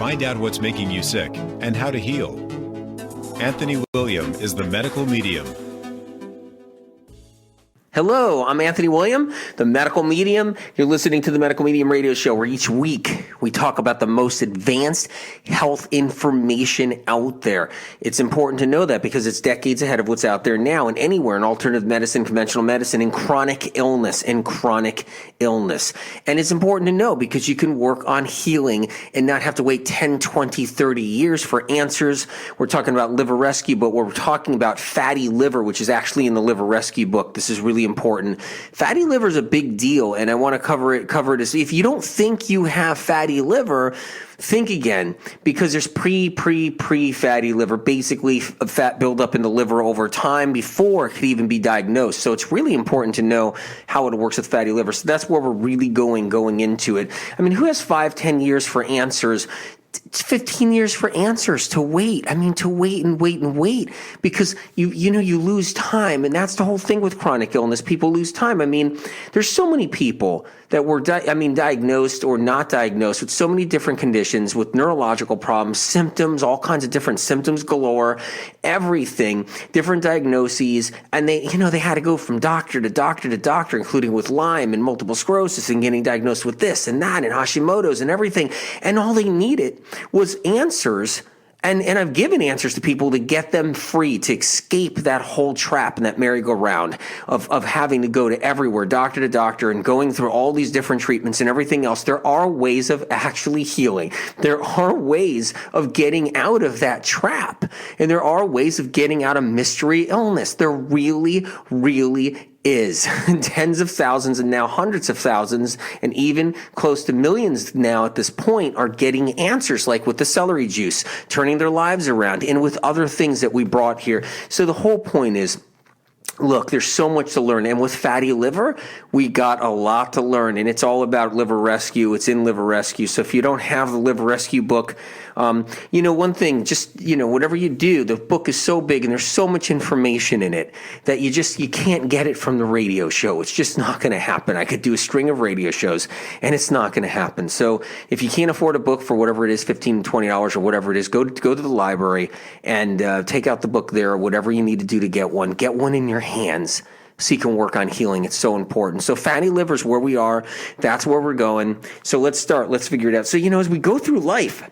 Find out what's making you sick and how to heal. Anthony William is the medical medium. Hello, I'm Anthony William, the Medical Medium. You're listening to the Medical Medium radio show, where each week we talk about the most advanced health information out there. It's important to know that because it's decades ahead of what's out there now and anywhere in alternative medicine, conventional medicine, and chronic illness. And it's important to know because you can work on healing and not have to wait 10, 20, 30 years for answers. We're talking about liver rescue, but we're talking about fatty liver, which is actually in the liver rescue book. This is really important. Fatty liver is a big deal, and I want to cover it as if you don't think you have fatty liver, think again, because there's pre-fatty liver, basically fat buildup in the liver over time before it could even be diagnosed. So it's really important to know how it works with fatty liver. So that's where we're really going into it. I mean, who has 5, 10 years for answers? 15 years for answers to wait. I mean, to wait and wait because you lose time. And that's the whole thing with chronic illness. People lose time. I mean, there's so many people that were diagnosed or not diagnosed with so many different conditions, with neurological problems, symptoms, all kinds of different symptoms galore, everything, different diagnoses. And they had to go from doctor to doctor to doctor, including with Lyme and multiple sclerosis and getting diagnosed with this and that and Hashimoto's and everything. And all they needed was answers. And I've given answers to people to get them free, to escape that whole trap and that merry-go-round of having to go to everywhere, doctor to doctor, and going through all these different treatments and everything else. There are ways of actually healing. There are ways of getting out of that trap. And there are ways of getting out of mystery illness. There really, really is. Tens of thousands and now hundreds of thousands and even close to millions now at this point are getting answers, like with the celery juice, turning their lives around, and with other things that we brought here. So the whole point is, look, there's so much to learn. And with fatty liver, we got a lot to learn. And it's all about liver rescue. It's in liver rescue. So if you don't have the liver rescue book, one thing, just, whatever you do, the book is so big and there's so much information in it that you can't get it from the radio show. It's just not going to happen. I could do a string of radio shows and it's not going to happen. So if you can't afford a book for whatever it is, $15, $20 or whatever it is, go to the library and take out the book there, or whatever you need to do to get one. Get one in your hands so you can work on healing. It's so important. So fatty liver is where we are. That's where we're going. So let's start. Let's figure it out. So, as we go through life,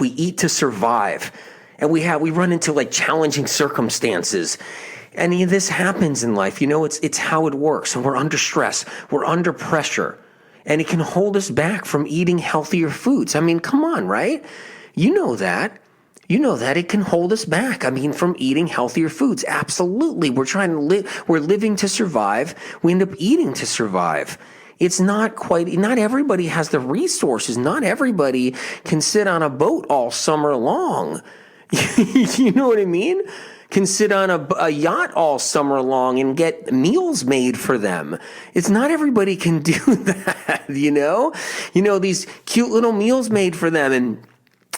we eat to survive, and we run into like challenging circumstances. And this happens in life. It's how it works. And we're under stress. We're under pressure. And it can hold us back from eating healthier foods. I mean, come on, right? You know that it can hold us back. From eating healthier foods. Absolutely. We're trying to live. We're living to survive. We end up eating to survive. It's not everybody has the resources. Not everybody can sit on a boat all summer long. You know what I mean? Can sit on a yacht all summer long and get meals made for them. It's not everybody can do that, these cute little meals made for them, and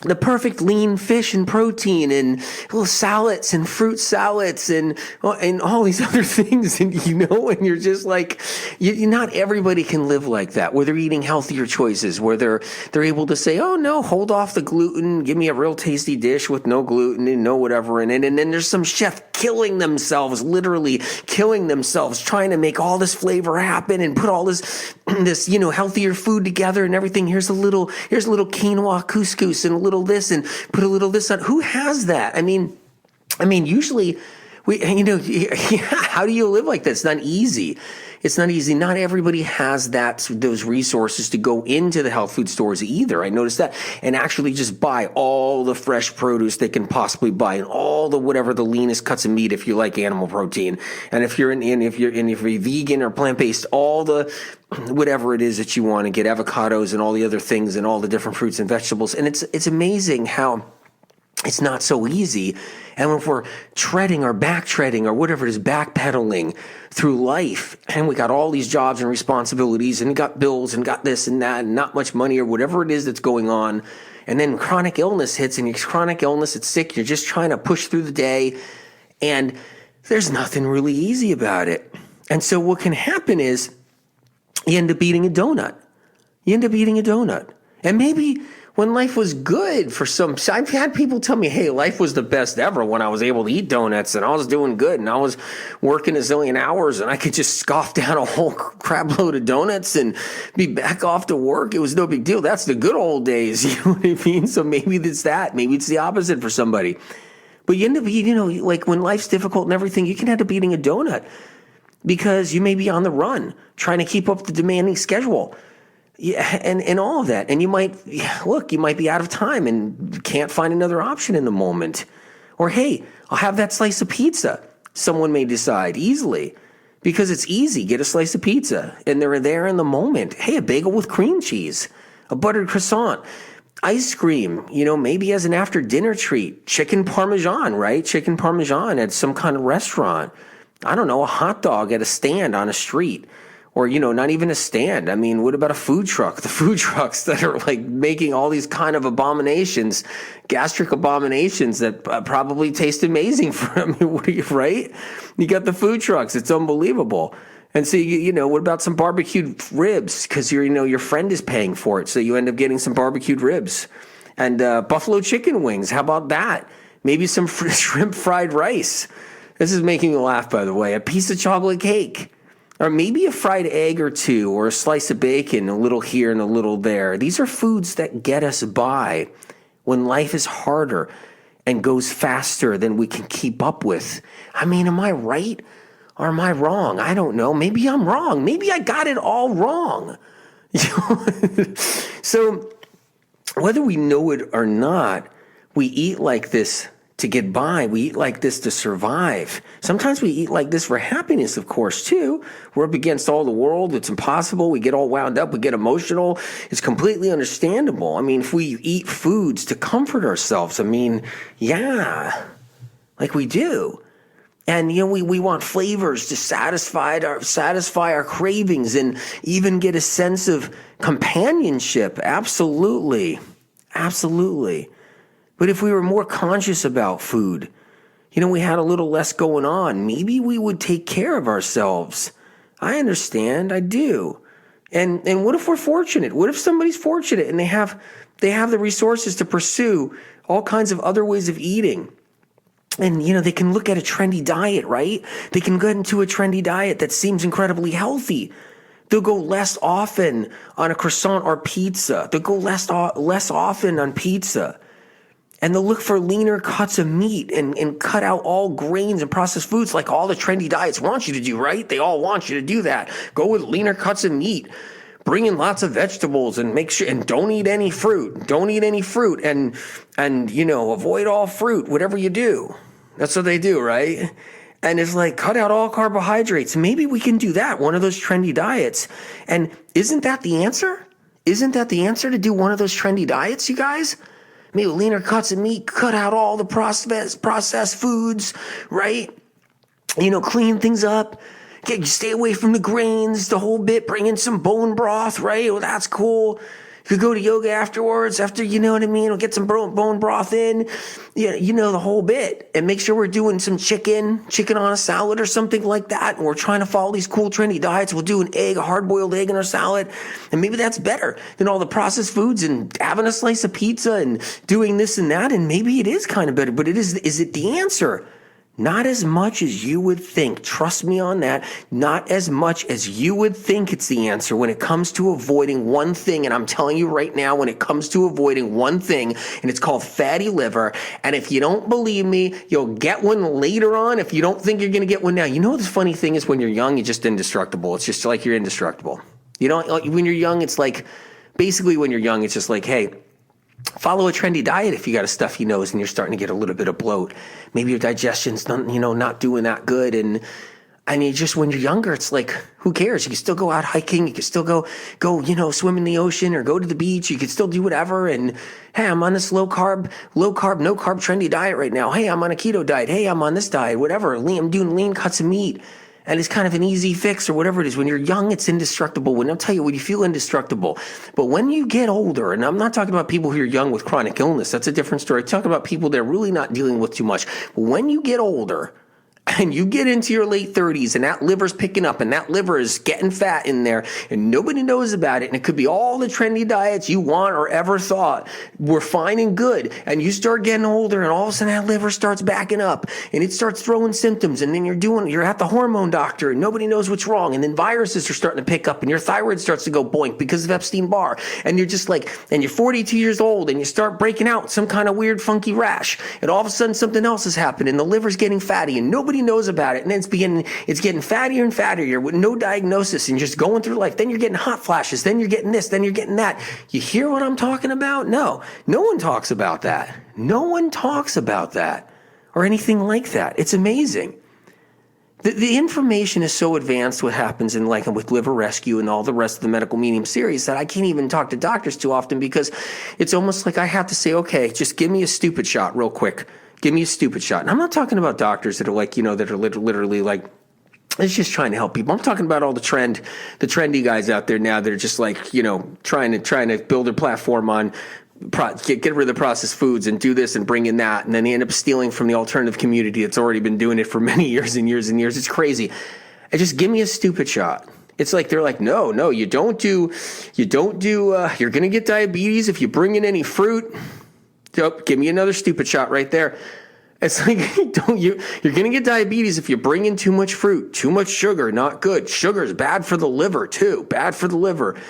the perfect lean fish and protein and little salads and fruit salads and all these other things. And, and you're just like, not everybody can live like that, where they're eating healthier choices, where they're able to say, oh no, hold off the gluten, give me a real tasty dish with no gluten and no whatever in it. And then there's some chef literally killing themselves, trying to make all this flavor happen and put all this healthier food together and everything. Here's a little quinoa couscous and a little this and put a little this on. Who has that? Usually how do you live like that? It's not easy. Not everybody has those resources to go into the health food stores either. I noticed that, and actually just buy all the fresh produce they can possibly buy, and all the whatever the leanest cuts of meat if you like animal protein, and if you're vegan or plant based, all the whatever it is that you want to get, avocados and all the other things and all the different fruits and vegetables. And it's amazing how it's not so easy. And if we're treading or backpedaling through life, and we got all these jobs and responsibilities and got bills and got this and that and not much money or whatever it is that's going on, and then chronic illness hits, and it's sick, you're just trying to push through the day, and there's nothing really easy about it. And so what can happen is you end up eating a donut. And maybe when life was good for some. I've had people tell me, hey, life was the best ever when I was able to eat donuts and I was doing good and I was working a zillion hours and I could just scoff down a whole crap load of donuts and be back off to work. It was no big deal. That's the good old days. You know what I mean? So maybe it's that. Maybe it's the opposite for somebody. But you end up, like when life's difficult and everything, you can end up eating a donut because you may be on the run trying to keep up the demanding schedule. Yeah, and all of that. And you might be out of time and can't find another option in the moment. Or, hey, I'll have that slice of pizza. Someone may decide easily because it's easy. Get a slice of pizza and they're there in the moment. Hey, a bagel with cream cheese, a buttered croissant, ice cream, maybe as an after dinner treat, chicken parmesan, right? Chicken parmesan at some kind of restaurant. I don't know, a hot dog at a stand on a street. Or, not even a stand. I mean, what about a food truck? The food trucks that are like making all these kind of abominations, gastric abominations that probably taste amazing for them, right? You got the food trucks. It's unbelievable. And so, what about some barbecued ribs? Because your friend is paying for it. So you end up getting some barbecued ribs and buffalo chicken wings. How about that? Maybe some shrimp fried rice. This is making me laugh, by the way. A piece of chocolate cake. Or maybe a fried egg or two, or a slice of bacon, a little here and a little there. These are foods that get us by when life is harder and goes faster than we can keep up with. I mean, am I right or am I wrong? I don't know. Maybe I'm wrong. Maybe I got it all wrong. So whether we know it or not, we eat like this to get by. We eat like this to survive. Sometimes we eat like this for happiness, of course, too. We're up against all the world. It's impossible. We get all wound up. We get emotional. It's completely understandable. I mean, if we eat foods to comfort ourselves, yeah, like we do. And, we want flavors to satisfy our cravings and even get a sense of companionship. Absolutely. Absolutely. But if we were more conscious about food, we had a little less going on, maybe we would take care of ourselves. I understand. I do. And what if we're fortunate? What if somebody's fortunate and they have the resources to pursue all kinds of other ways of eating? And, they can look at a trendy diet, right? They can get into a trendy diet that seems incredibly healthy. They'll go less often on a croissant or pizza. They'll go less often on pizza. And they'll look for leaner cuts of meat and cut out all grains and processed foods like all the trendy diets want you to do, right? They all want you to do that. Go with leaner cuts of meat. Bring in lots of vegetables and make sure, and don't eat any fruit. Don't eat any fruit and avoid all fruit, whatever you do. That's what they do, right? And it's like, cut out all carbohydrates. Maybe we can do that, one of those trendy diets. And isn't that the answer? Isn't that the answer to do one of those trendy diets, you guys? Maybe leaner cuts of meat, cut out all the processed foods, right? Clean things up. Stay away from the grains, the whole bit. Bring in some bone broth, right? Well, that's cool. You could go to yoga afterwards, We'll get some bone broth in, the whole bit. And make sure we're doing some chicken on a salad or something like that. And we're trying to follow these cool, trendy diets. We'll do a hard-boiled egg in our salad. And maybe that's better than all the processed foods and having a slice of pizza and doing this and that. And maybe it is kind of better, but is it the answer? Not as much as you would think. Trust me on that. Not as much as you would think it's the answer when it comes to avoiding one thing. And I'm telling you right now, when it comes to avoiding one thing, and it's called fatty liver. And if you don't believe me, you'll get one later on if you don't think you're going to get one now. The funny thing is when you're young, you're just indestructible. It's just like you're indestructible. When you're young, it's like, basically when you're young, it's just like, hey, follow a trendy diet if you got a stuffy nose and you're starting to get a little bit of bloat. Maybe your digestion's not doing that good. And you just, when you're younger, it's like, who cares? You can still go out hiking. You can still go, swim in the ocean or go to the beach. You can still do whatever. And hey, I'm on this low carb, no carb trendy diet right now. Hey, I'm on a keto diet. Hey, I'm on this diet, whatever. I'm doing lean cuts of meat. And it's kind of an easy fix or whatever it is. When you're young, it's indestructible. When you feel indestructible. But when you get older, and I'm not talking about people who are young with chronic illness. That's a different story. I'm talking about people that are really not dealing with too much. But when you get older, and you get into your late 30s and that liver's picking up and that liver is getting fat in there and nobody knows about it, and it could be all the trendy diets you want or ever thought were fine and good, and you start getting older and all of a sudden that liver starts backing up and it starts throwing symptoms, and then you're at the hormone doctor and nobody knows what's wrong, and then viruses are starting to pick up and your thyroid starts to go boink because of Epstein-Barr, and you're just like, and you're 42 years old and you start breaking out some kind of weird funky rash, and all of a sudden something else has happened and the liver's getting fatty and nobody knows about it, and then it's getting fattier and fattier with no diagnosis and just going through life. Then you're getting hot flashes, then you're getting this, then you're getting that. You hear what I'm talking about? No one talks about that. No one talks about that or anything like that. It's amazing. The information is so advanced what happens in like with liver rescue and all the rest of the medical medium series that I can't even talk to doctors too often, because it's almost like I have to say, okay, just give me a stupid shot real quick. Give me a stupid shot. And I'm not talking about doctors that are like, that are literally like, it's just trying to help people. I'm talking about all the trendy guys out there now that are just like, trying to build their platform on get rid of the processed foods and do this and bring in that. And then they end up stealing from the alternative community that's already been doing it for many years and years and years. It's crazy. And just give me a stupid shot. It's like, they're like, no, you don't do, you're going to get diabetes if you bring in any fruit. Yep, give me another stupid shot right there. It's like, you're going to get diabetes if you bring in too much fruit, too much sugar, not good. Sugar is bad for the liver too, bad for the liver.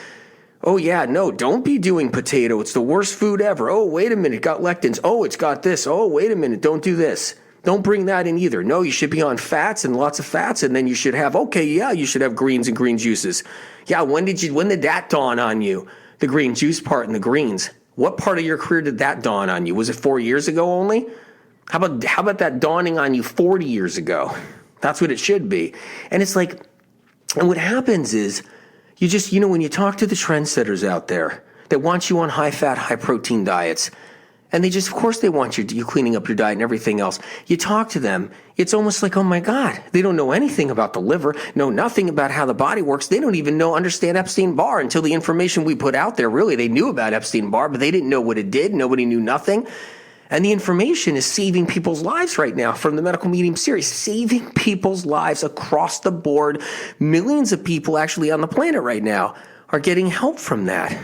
Oh yeah, no, don't be doing potato. It's the worst food ever. Oh, wait a minute, got lectins. Oh, it's got this. Oh, wait a minute, don't do this. Don't bring that in either. No, you should be on fats and lots of fats, and then you should have, you should have greens and green juices. Yeah, when did that dawn on you? The green juice part and the greens. What part of your career did that dawn on you? Was it 4 years ago only? How about that dawning on you 40 years ago? That's what it should be. And it's like, and what happens is, you just, when you talk to the trendsetters out there that want you on high fat, high protein diets, and they just, of course they want you cleaning up your diet and everything else. You talk to them, it's almost like, oh my God, they don't know anything about the liver, know nothing about how the body works. They don't even understand Epstein-Barr until the information we put out there. Really, they knew about Epstein-Barr, but they didn't know what it did. Nobody knew nothing. And the information is saving people's lives right now from the Medical Medium series, saving people's lives across the board. Millions of people actually on the planet right now are getting help from that.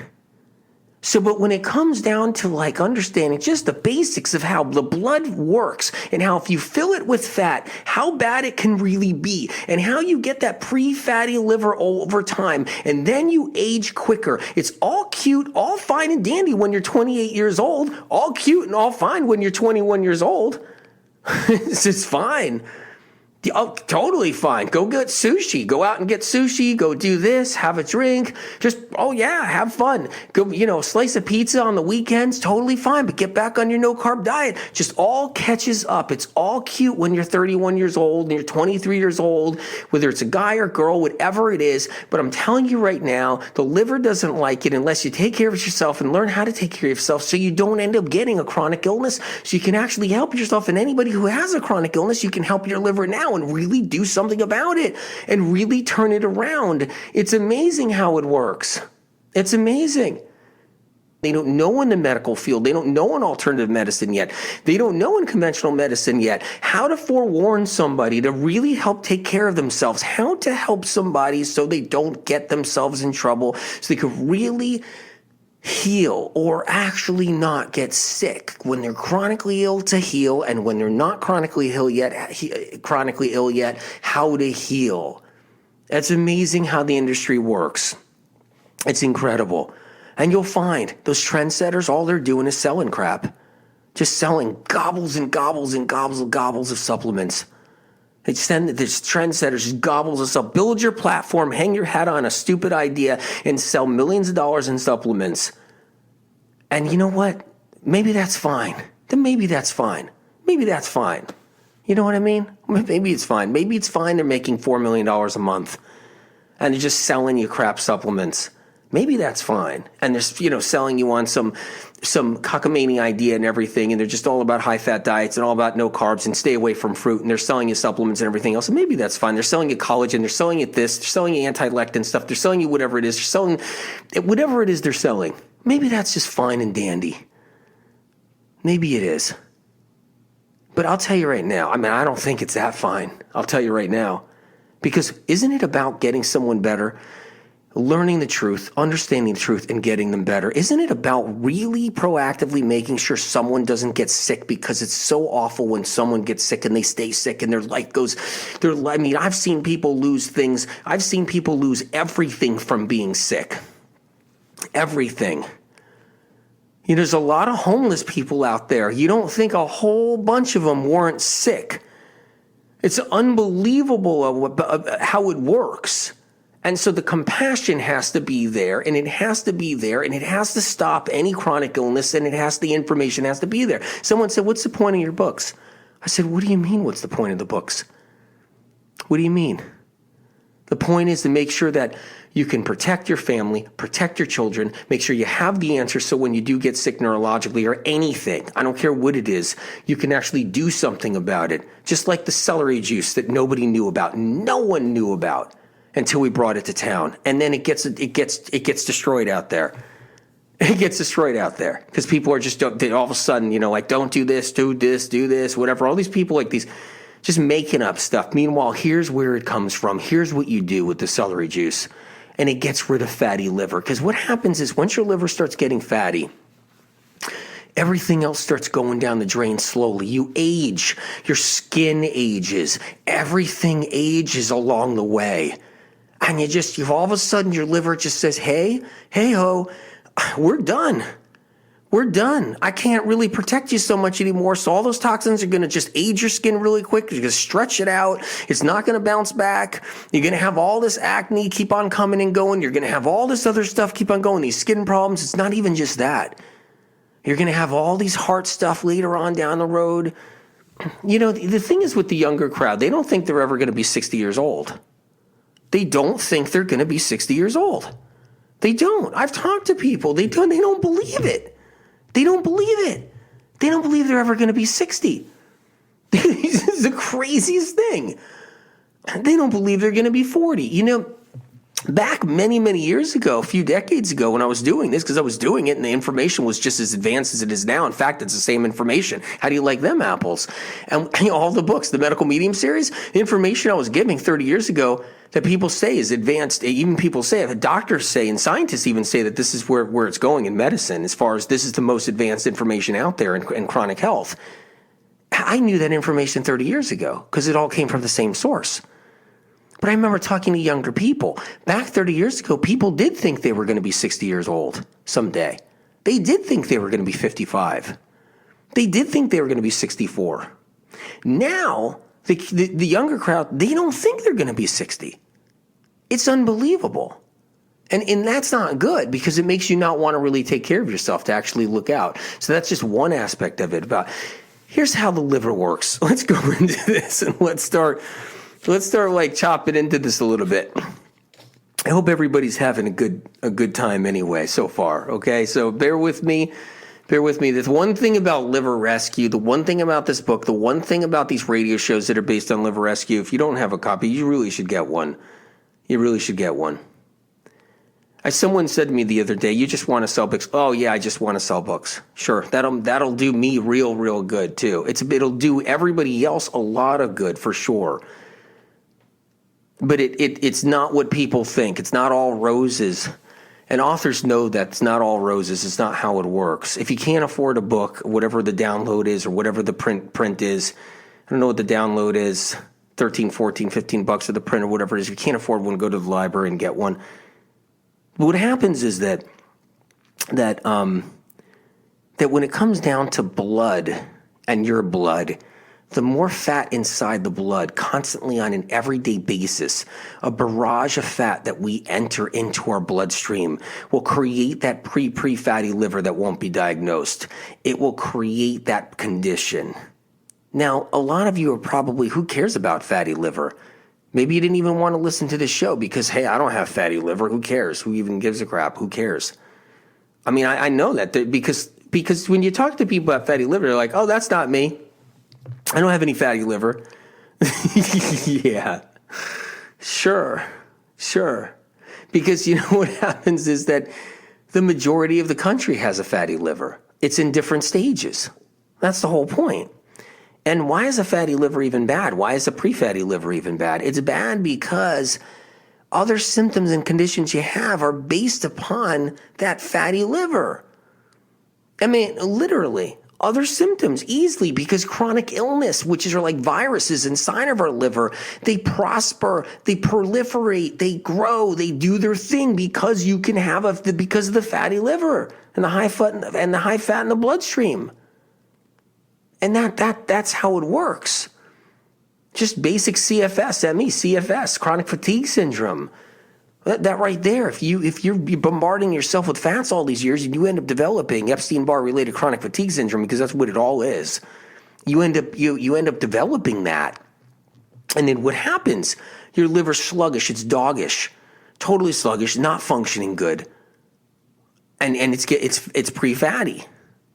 So, but when it comes down to like understanding just the basics of how the blood works and how if you fill it with fat, how bad it can really be, and how you get that pre-fatty liver over time, and then you age quicker. It's all cute, all fine and dandy when you're 28 years old, all cute and all fine when you're 21 years old. It's just fine. Oh, totally fine. Go get sushi. Go out and get sushi. Go do this. Have a drink. Just, have fun. Go, slice of pizza on the weekends. Totally fine. But get back on your no-carb diet. Just all catches up. It's all cute when you're 31 years old and you're 23 years old, whether it's a guy or girl, whatever it is. But I'm telling you right now, the liver doesn't like it unless you take care of yourself and learn how to take care of yourself so you don't end up getting a chronic illness. So you can actually help yourself. And anybody who has a chronic illness, you can help your liver now and really do something about it and really turn it around. It's amazing how it works. It's amazing. They don't know in the medical field. They don't know in alternative medicine yet. They don't know in conventional medicine yet how to forewarn somebody to really help take care of themselves, how to help somebody so they don't get themselves in trouble, so they could really heal or actually not get sick when they're chronically ill, to heal, and when they're not chronically ill yet, how to heal. It's amazing how the industry works. It's incredible. And you'll find those trendsetters, all they're doing is selling crap. Just selling gobbles and gobbles and gobbles of supplements. They send there's trendsetters, just gobbles of stuff. Build your platform, hang your hat on a stupid idea, and sell millions of dollars in supplements. And you know what? Maybe that's fine. Then maybe that's fine. Maybe that's fine. You know what I mean? Maybe it's fine. Maybe it's fine they're making $4 million a month. And they're just selling you crap supplements. Maybe that's fine. And they're, selling you on some cockamamie idea and everything, and they're just all about high-fat diets and all about no carbs and stay away from fruit, and they're selling you supplements and everything else. And maybe that's fine. They're selling you collagen. They're selling you this. They're selling you anti-lectin stuff. They're selling you whatever it is. They're selling whatever it is they're selling. Maybe that's just fine and dandy. Maybe it is. But I'll tell you right now, I don't think it's that fine. I'll tell you right now. Because isn't it about getting someone better, learning the truth, understanding the truth, and getting them better? Isn't it about really proactively making sure someone doesn't get sick? Because it's so awful when someone gets sick and they stay sick and their life goes, I've seen people lose things. I've seen people lose everything from being sick. Everything. There's a lot of homeless people out there. You don't think a whole bunch of them weren't sick. It's unbelievable how it works. And so the compassion has to be there, and it has to be there, and it has to stop any chronic illness, and the information has to be there. Someone said, what's the point of your books? I said, what do you mean, what's the point of the books? What do you mean? The point is to make sure that you can protect your family, protect your children, make sure you have the answer so when you do get sick neurologically or anything, I don't care what it is, you can actually do something about it. Just like the celery juice that nobody knew about. No one knew about until we brought it to town. And then it gets destroyed out there. It gets destroyed out there because people are just, all of a sudden, don't do this, do this, whatever. All these people like these, just making up stuff. Meanwhile, here's where it comes from. Here's what you do with the celery juice. And it gets rid of fatty liver. Because what happens is once your liver starts getting fatty, everything else starts going down the drain slowly. You age. Your skin ages. Everything ages along the way. And you all of a sudden your liver just says, hey ho, we're done. We're done. I can't really protect you so much anymore. So all those toxins are going to just age your skin really quick. You're going to stretch it out. It's not going to bounce back. You're going to have all this acne keep on coming and going. You're going to have all this other stuff keep on going. These skin problems. It's not even just that. You're going to have all these heart stuff later on down the road. The thing is with the younger crowd, they don't think they're ever going to be 60 years old. They don't think they're going to be 60 years old. They don't. I've talked to people. They don't believe it. They don't believe it. They don't believe they're ever going to be 60. This is the craziest thing. They don't believe they're going to be 40. Back many, many years ago, a few decades ago when I was doing this, because I was doing it and the information was just as advanced as it is now. In fact, it's the same information. How do you like them apples? And all the books, the Medical Medium series, the information I was giving 30 years ago that people say is advanced. Even people say, doctors say, and scientists even say that this is where it's going in medicine as far as this is the most advanced information out there in chronic health. I knew that information 30 years ago because it all came from the same source. But I remember talking to younger people. Back 30 years ago, people did think they were going to be 60 years old someday. They did think they were going to be 55. They did think they were going to be 64. Now, the younger crowd, they don't think they're going to be 60. It's unbelievable. And that's not good because it makes you not want to really take care of yourself to actually look out. So that's just one aspect of it. Here's how the liver works. Let's go into this and let's start like chopping into this a little bit. I hope everybody's having a good time anyway so far. Okay, so bear with me. There's one thing about liver rescue, the one thing about this book, the one thing about these radio shows that are based on liver rescue. If you don't have a copy, you really should get one. You really should get one. Someone said to me the other day, you just want to sell books. Oh yeah, I just want to sell books. Sure, that'll do me real good too. It'll do everybody else a lot of good for sure. But it's not what people think. It's not all roses. And authors know that it's not all roses. It's not how it works. If you can't afford a book, whatever the download is or whatever the print is, I don't know what the download is, $13, $14, $15 for the print or whatever it is. If you can't afford one, go to the library and get one. But what happens is that when it comes down to blood and your blood, the more fat inside the blood constantly on an everyday basis, a barrage of fat that we enter into our bloodstream will create that pre-fatty liver that won't be diagnosed. It will create that condition. Now, a lot of you are probably, who cares about fatty liver? Maybe you didn't even want to listen to this show because, hey, I don't have fatty liver. Who cares? Who even gives a crap? Who cares? I mean, I know that because when you talk to people about fatty liver, they're like, oh, that's not me. I don't have any fatty liver. Yeah, sure. Because you know what happens is that the majority of the country has a fatty liver. It's in different stages. That's the whole point. And why is a fatty liver even bad? Why is a pre-fatty liver even bad? It's bad because other symptoms and conditions you have are based upon that fatty liver. I mean, literally, other symptoms easily, because chronic illness, which are like viruses inside of our liver, they prosper, they proliferate, they grow, they do their thing because you can have because of the fatty liver and the high fat in the bloodstream. And that's how it works. Just basic CFS, chronic fatigue syndrome. That right there, if you're bombarding yourself with fats all these years, and you end up developing Epstein-Barr-related chronic fatigue syndrome, because that's what it all is. You end up developing that, and then what happens? Your liver's sluggish, it's doggish, totally sluggish, not functioning good, and it's pre-fatty.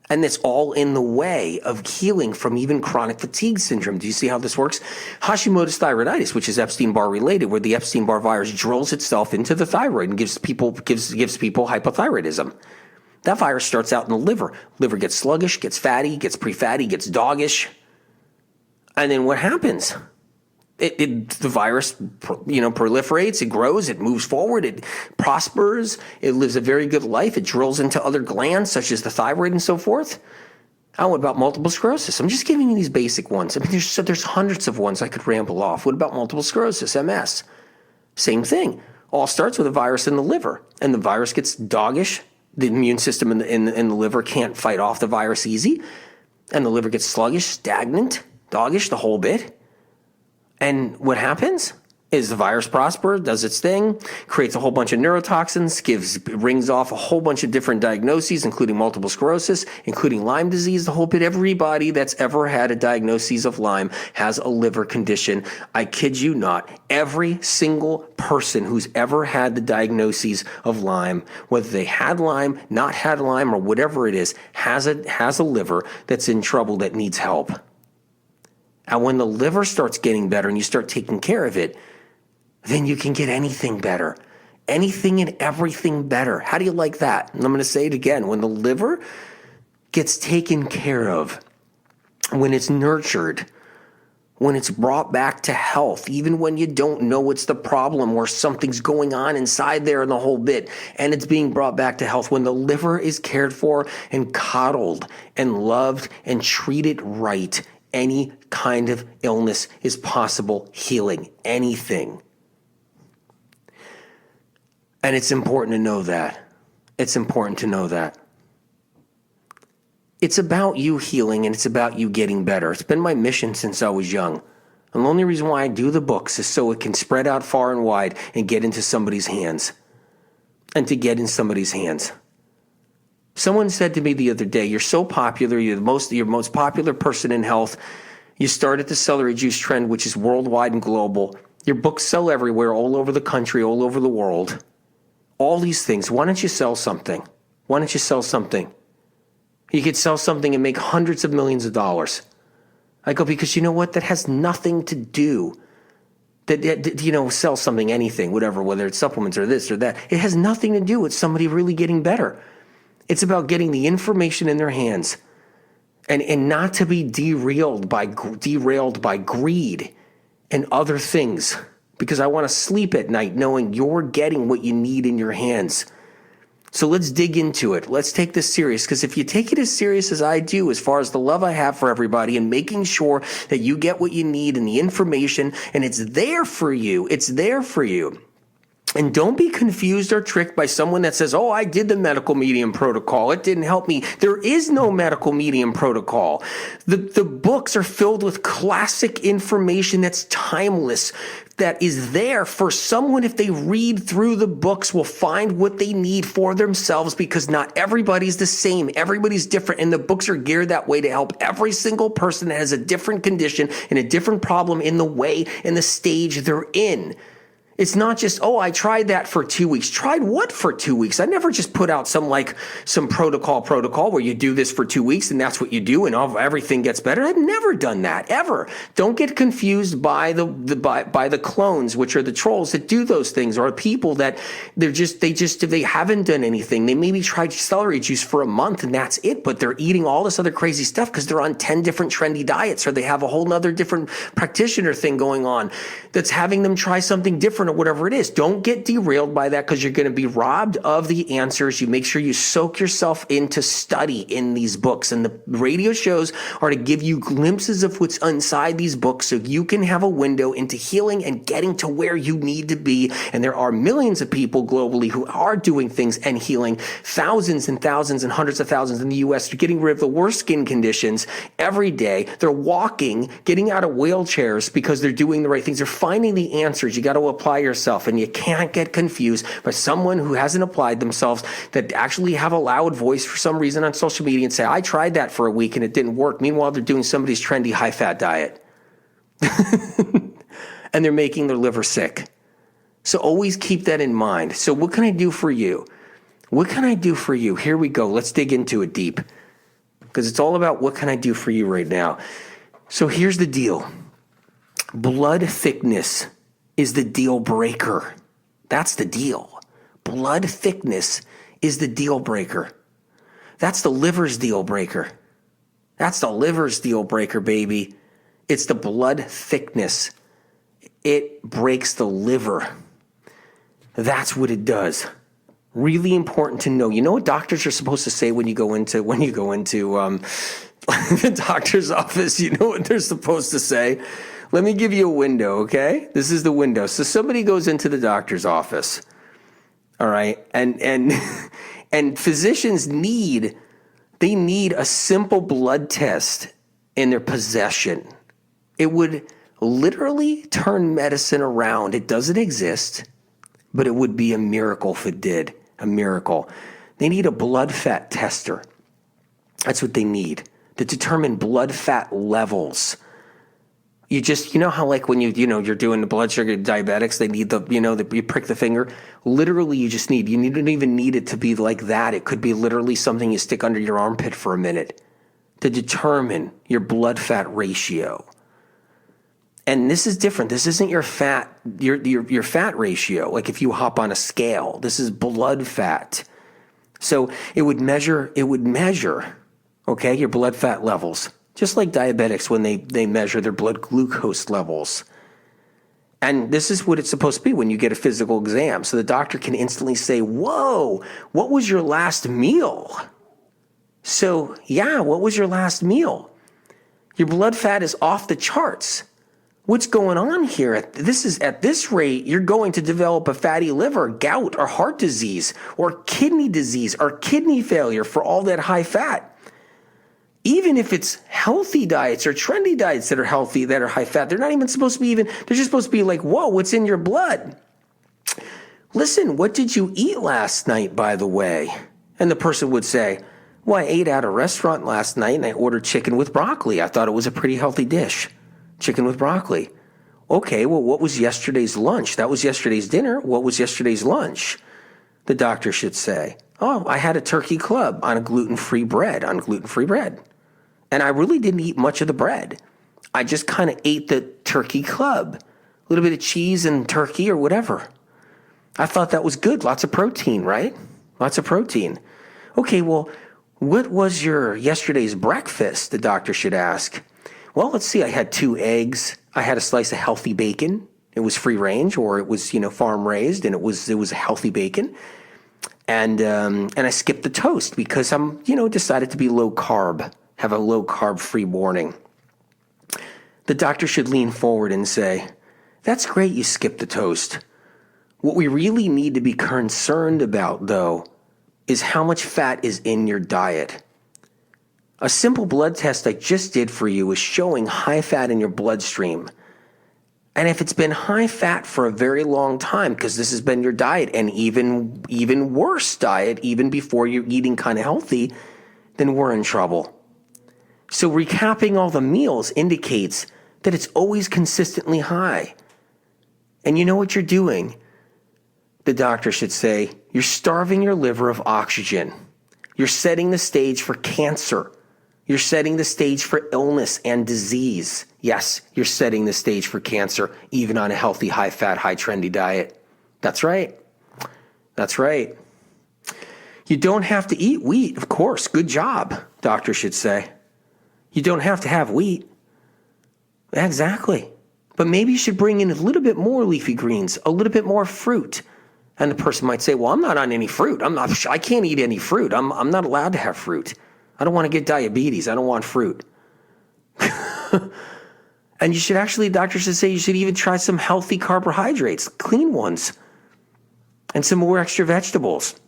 And it's all in the way of healing from even chronic fatigue syndrome. Do you see how this works? Hashimoto's thyroiditis, which is Epstein-Barr related, where the Epstein-Barr virus drills itself into the thyroid and gives people hypothyroidism. That virus starts out in the liver. Liver gets sluggish, gets fatty, gets pre-fatty, gets doggish. And then what happens? The virus, proliferates, it grows, it moves forward, it prospers, it lives a very good life, it drills into other glands such as the thyroid and so forth. What about multiple sclerosis? I'm just giving you these basic ones. I mean, there's hundreds of ones I could ramble off. What about multiple sclerosis, MS? Same thing. All starts with a virus in the liver, and the virus gets doggish. The immune system in the liver can't fight off the virus easy, and the liver gets sluggish, stagnant, doggish, the whole bit. And what happens is the virus prospers, does its thing, creates a whole bunch of neurotoxins, rings off a whole bunch of different diagnoses, including multiple sclerosis, including Lyme disease, the whole bit. Everybody that's ever had a diagnosis of Lyme has a liver condition. I kid you not. Every single person who's ever had the diagnoses of Lyme, whether they had Lyme, not had Lyme, or whatever it is, has a liver that's in trouble that needs help. And when the liver starts getting better and you start taking care of it, then you can get anything better. Anything and everything better. How do you like that? And I'm going to say it again. When the liver gets taken care of, when it's nurtured, when it's brought back to health, even when you don't know what's the problem or something's going on inside there and the whole bit, and it's being brought back to health, when the liver is cared for and coddled and loved and treated right, any kind of illness is possible, healing anything. And it's important to know that. It's important to know that. It's about you healing, and it's about you getting better. It's been my mission since I was young. And the only reason why I do the books is so it can spread out far and wide and get into somebody's hands. And to get in somebody's hands. Someone said to me the other day, you're so popular, you're the most popular person in health. You started the celery juice trend, which is worldwide and global. Your books sell everywhere, all over the country, all over the world. All these things. Why don't you sell something? Why don't you sell something? You could sell something and make hundreds of millions of dollars. I go, because you know what? That has nothing to do. Sell something, anything, whatever, whether it's supplements or this or that. It has nothing to do with somebody really getting better. It's about getting the information in their hands and not to be derailed by greed and other things, because I want to sleep at night knowing you're getting what you need in your hands. So let's dig into it. Let's take this serious, because if you take it as serious as I do, as far as the love I have for everybody and making sure that you get what you need and the information, and it's there for you, it's there for you. And don't be confused or tricked by someone that says, oh, I did the medical medium protocol. It didn't help me. There is no medical medium protocol. The books are filled with classic information that's timeless, that is there for someone, if they read through the books, will find what they need for themselves, because not everybody's the same. Everybody's different. And the books are geared that way to help every single person that has a different condition and a different problem in the way and the stage they're in. It's not just, oh, I tried that for 2 weeks. Tried what for 2 weeks? I never just put out some protocol where you do this for 2 weeks and that's what you do and everything gets better. I've never done that, ever. Don't get confused by the clones, which are the trolls that do those things, or people that they haven't done anything. They maybe tried celery juice for a month and that's it, but they're eating all this other crazy stuff because they're on 10 different trendy diets, or they have a whole nother different practitioner thing going on that's having them try something different or whatever it is. Don't get derailed by that because you're going to be robbed of the answers. You make sure you soak yourself into study in these books, and the radio shows are to give you glimpses of what's inside these books so you can have a window into healing and getting to where you need to be. And there are millions of people globally who are doing things and healing, thousands and thousands and hundreds of thousands in the US. They're getting rid of the worst skin conditions every day. They're walking, getting out of wheelchairs because they're doing the right things. They're finding the answers. You got to apply yourself, and you can't get confused by someone who hasn't applied themselves, that actually have a loud voice for some reason on social media and say, I tried that for a week and it didn't work. Meanwhile, they're doing somebody's trendy high-fat diet. And they're making their liver sick. So always keep that in mind. So what can I do for you? What can I do for you? Here we go. Let's dig into it deep, because it's all about what can I do for you right now. So here's the deal. Blood thickness is the deal breaker. That's the deal. Blood thickness is the deal breaker. That's the liver's deal breaker. That's the liver's deal breaker, baby. It's the blood thickness. It breaks the liver. That's what it does. Really important to know. You know what doctors are supposed to say when you go into the doctor's office? You know what they're supposed to say? Let me give you a window, okay? This is the window. So somebody goes into the doctor's office, all right? And physicians need a simple blood test in their possession. It would literally turn medicine around. It doesn't exist, but it would be a miracle if it did. A miracle. They need a blood fat tester. That's what they need, to determine blood fat levels. You know how like when you're doing the blood sugar, diabetics, they need you prick the finger. Literally, you don't even need it to be like that. It could be literally something you stick under your armpit for a minute to determine your blood fat ratio. And this is different. This isn't your fat ratio. Like if you hop on a scale, this is blood fat. So it would measure, okay, your blood fat levels. Just like diabetics when they measure their blood glucose levels. And this is what it's supposed to be when you get a physical exam. So the doctor can instantly say, whoa, what was your last meal? So yeah, what was your last meal? Your blood fat is off the charts. What's going on here? At this rate, you're going to develop a fatty liver, gout, or heart disease, or kidney disease, or kidney failure for all that high fat. Even if it's healthy diets or trendy diets that are healthy, that are high fat, they're not even supposed to be they're just supposed to be like, whoa, what's in your blood? Listen, what did you eat last night, by the way? And the person would say, well, I ate at a restaurant last night and I ordered chicken with broccoli. I thought it was a pretty healthy dish. Chicken with broccoli. Okay, well, what was yesterday's lunch? That was yesterday's dinner. What was yesterday's lunch? The doctor should say, oh, I had a turkey club on gluten-free bread. And I really didn't eat much of the bread. I just kind of ate the turkey club. A little bit of cheese and turkey or whatever. I thought that was good. Lots of protein, right? Lots of protein. Okay, well, what was your yesterday's breakfast? The doctor should ask. Well, let's see. I had 2 eggs. I had a slice of healthy bacon. It was free range, or it was, farm raised, and it was healthy bacon. And I skipped the toast because I'm, decided to be low carb, have a low carb free morning. The doctor should lean forward and say, that's great you skipped the toast. What we really need to be concerned about, though, is how much fat is in your diet. A simple blood test I just did for you is showing high fat in your bloodstream. And if it's been high fat for a very long time, because this has been your diet, and even worse diet, even before you're eating kind of healthy, then we're in trouble. So recapping all the meals indicates that it's always consistently high. And you know what you're doing? The doctor should say, you're starving your liver of oxygen. You're setting the stage for cancer. You're setting the stage for illness and disease. Yes, you're setting the stage for cancer, even on a healthy, high-fat, high-trendy diet. That's right. That's right. You don't have to eat wheat, of course. Good job, doctor should say. You don't have to have wheat. Exactly. But maybe you should bring in a little bit more leafy greens, a little bit more fruit. And the person might say, well, I'm not on any fruit. I can't eat any fruit. I'm not allowed to have fruit. I don't want to get diabetes. I don't want fruit. And you should actually, doctors should say, you should even try some healthy carbohydrates, clean ones, and some more extra vegetables.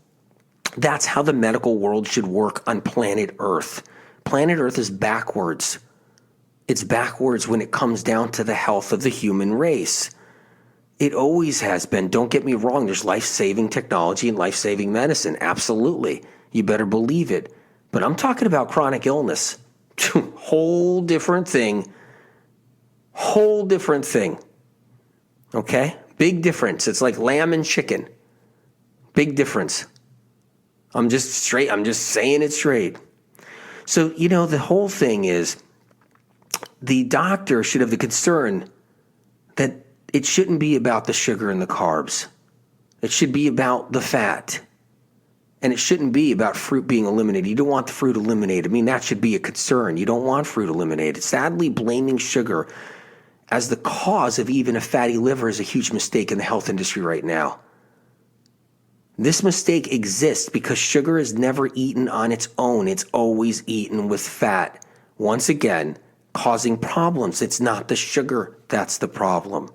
That's how the medical world should work on planet Earth. Planet Earth is backwards. It's backwards when it comes down to the health of the human race. It always has been. Don't get me wrong. There's life-saving technology and life-saving medicine. Absolutely. You better believe it. But I'm talking about chronic illness. Whole different thing. Whole different thing. Okay? Big difference. It's like lamb and chicken. Big difference. I'm just saying it straight. So, the whole thing is the doctor should have the concern that it shouldn't be about the sugar and the carbs. It should be about the fat. And it shouldn't be about fruit being eliminated. You don't want the fruit eliminated. I mean, that should be a concern. You don't want fruit eliminated. Sadly, blaming sugar as the cause of even a fatty liver is a huge mistake in the health industry right now. This mistake exists because sugar is never eaten on its own. It's always eaten with fat. Once again, causing problems. It's not the sugar that's the problem.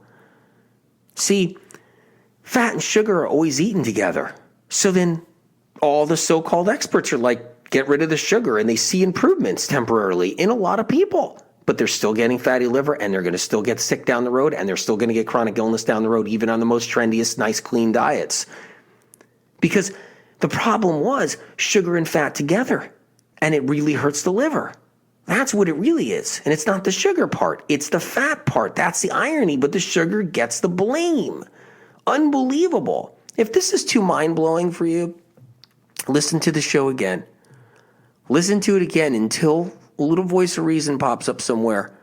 See, fat and sugar are always eaten together. So then all the so-called experts are like, get rid of the sugar, and they see improvements temporarily in a lot of people. But they're still getting fatty liver, and they're going to still get sick down the road, and they're still going to get chronic illness down the road, even on the most trendiest, nice, clean diets. Because the problem was sugar and fat together, and it really hurts the liver. That's what it really is. And it's not the sugar part. It's the fat part. That's the irony. But the sugar gets the blame. Unbelievable. If this is too mind-blowing for you, listen to the show again. Listen to it again until a little voice of reason pops up somewhere